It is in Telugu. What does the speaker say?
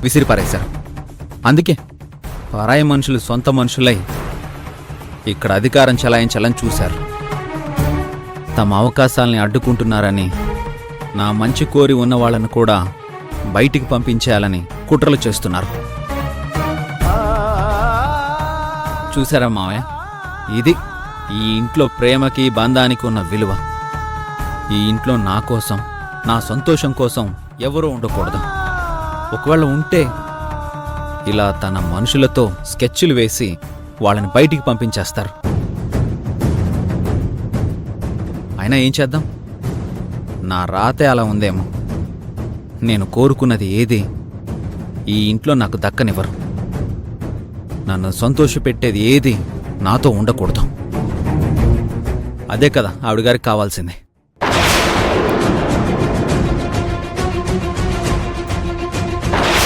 విసిరిపారేశారు. అందుకే పరాయి మనుషులు సొంత మనుషులై ఇక్కడ అధికారం చెలాయించాలని చూశారు. తమ అవకాశాలని అడ్డుకుంటున్నారని, నా మంచి కోరి ఉన్న వాళ్ళను కూడా బయటికి పంపించేయాలని కుట్రలు చేస్తున్నారు. చూశారా మావయ్య, ఇది ఈ ఇంట్లో ప్రేమకి బంధానికి ఉన్న విలువ. ఈ ఇంట్లో నా కోసం, నా సంతోషం కోసం ఎవరూ ఉండకూడదు. ఒకవేళ ఉంటే ఇలా తన మనుషులతో స్కెచ్లు వేసి వాళ్ళని బయటికి పంపించేస్తారు. అయినా ఏం చేద్దాం, నా రాతే అలా ఉందేమో. నేను కోరుకున్నది ఏది ఈ ఇంట్లో నాకు దక్కనివ్వరు. నన్ను సంతోషపెట్టేది ఏది నాతో ఉండకూడదు. అదే కదా ఆవిడగారికి కావాల్సింది.